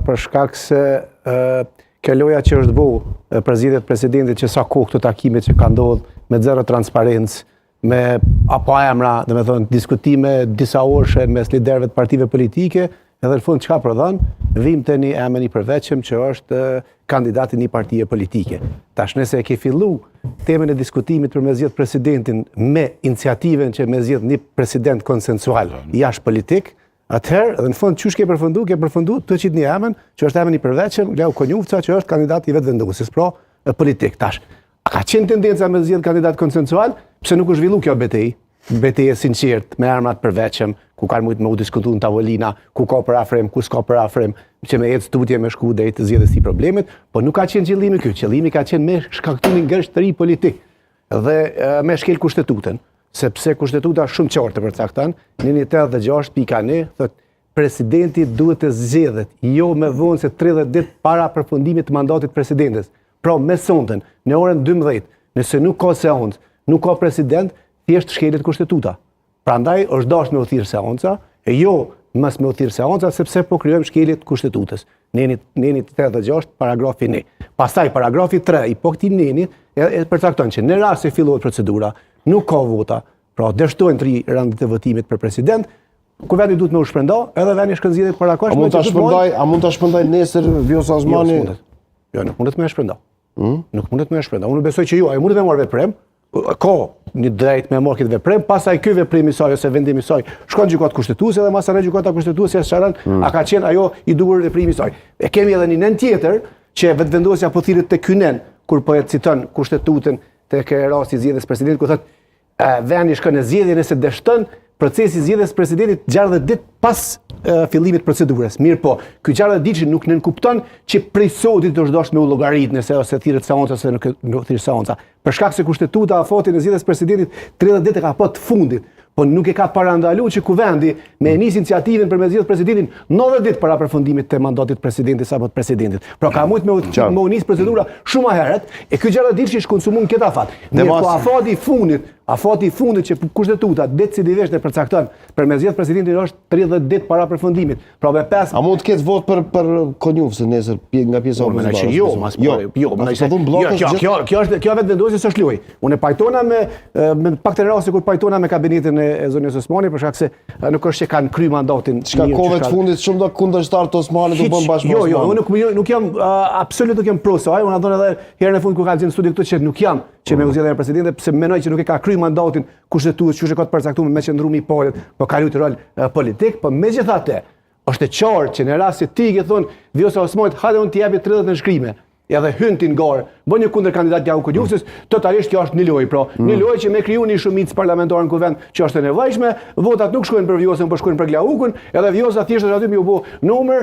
për shkak se kjo loja që është bu për zgjedhjet presidentit që sa kohë këto takime që ka ndodhur me zero transparencë, me apo emra, domethënë diskutime disa orëshe mes liderëve të partive politike, edhe në fund çka prodhon, vim të një emër i përveçëm që është kandidati një partie politike. Tash nëse e ke fillu temën e diskutimit për me zgjedh presidentin me iniciativen që me zgjedh një president konsensual jashtë politik, atëherë, dhe në fund çush ke përfundu të qit një emën që është emën i përveçëm, Leu Konjufca që është kandidati i vetëvenduesis, pra politik. Tash, a ka qenë tendenca me zgjedh kandidat konsensual, pse nuk u zhvillu kjo betejë sinqert me emra të përveçëm, ku ka mujt me u diskutu në tavolina, ku ka për afrim, ku s'ka për afrim, që me jetë tutje me shku drejt të zgjedhjes së problemit, po nuk ka qenë qëllimi ky. Qëllimi ka qenë me shkaktimin gërshtëri politik dhe me shkel kushtetutën, sepse kushtetuta shumë qartë përcakton, në 186.1 thotë presidenti duhet të zgjedhet jo më vonë se 30 ditë para përfundimit të mandatit të presidentit. Pra me sonten, në orën 12, nëse nuk ka seancë, nuk ka president, thjesht shkelet kushtetuta. Prandaj është dashur me u thirr seanca, e jo mos me u thirr seanca sepse po krijojmë shkeljet kushtetues. Neni 86 paragrafi 1. Pastaj paragrafi 3 i po këtij neni e përcakton që në rast se fillohet procedura, nuk ka vota, pra dështojnë 3 randet e votimit për president, kuvendi duhet me u shpërnda, edhe vendi shkon zgjedhjet parakosh. A mund ta shpërndaj nesër Vjosa Osmani? Jo, nuk mundet me shpërnda. Nuk mundet me shpërnda. Unë besoj që jo, ai mundet me marrë veprem, ka një drejt me marrë këtë veprem, pastaj ky veprim i saj ose vendimi i saj shkon gjykatë kushtetuese dhe masë gjykata kushtetuese sqaron a ka qenë ajo i duhur veprimi i saj. E kemi edhe një nën tjetër që vetëvendosja po thirret tek ky nën kur po e citon kushtetutën tek rasti i zgjedhjes presidentit ku thotë vendi shkon në zgjedhje nëse dështon procesi i zgjedhjes presidentit 60 ditë pas fillimit procedurës. Mirë po, ky 60 ditë nuk nënkupton që prej sotit është dashur me u llogarit nëse ose thirret seanca ose nuk thirret seanca. Për shkak se kushtetuta afatin e zgjedhjes presidentit 30 ditë ka pa të fundit, po nuk e ka parandaluar që kuvendi me nis iniciativën për me zgjedh presidentin 90 ditë para përfundimit të mandatit presidentit apo të presidentit. Pra ka mujt me u nis procedura shumë më herët, e ky 60 ditë që konsumon këtë afat. Mirë po afati i fundit që kushtetuta decisivisht e përcakton për me zgjedh presidentin është 30 ditë para përfundimit. Pra me 5. A mund të ketë vot për Konjufcën nesër nga pjesa e opozitës? Kjo vetëvendosje s'është lojë. Unë pajtona me pak të raste kur pajtona me kabinetin e zonës Osmani për shkak se nuk është që kanë kry mandatin. Çka kohëve të fundit shumë do kundërshtar të Osmanit u bën bashkë me Osmanin. Jo, nuk jam absolutisht nuk jam pro saj. Unë thonë edhe herën e fundit kur ka qenë në studio këtu që nuk jam që me u zgjedhjen e presidentit, pse mendoj që nuk e ka kry mandatin kushtetues, që ka të përcaktuar me qëndrumi i palet, po ka luajtur rol politik, po megjithatë është e qartë që në rast se ti ke thonë Vjosa Osmanit, hajde unë t'i japi 30 nënshkrime, edhe hyn ti në garë, bën një kundërkandidat Leu Konjufcës, totalisht kjo është një lojë, pra, një lojë që me kriju një shumicë parlamentare në kuvend që është e nevojshme, votat nuk shkojnë për Vjosën, por shkojnë për Glaukun, edhe Vjosa thjesht aty më u bë numër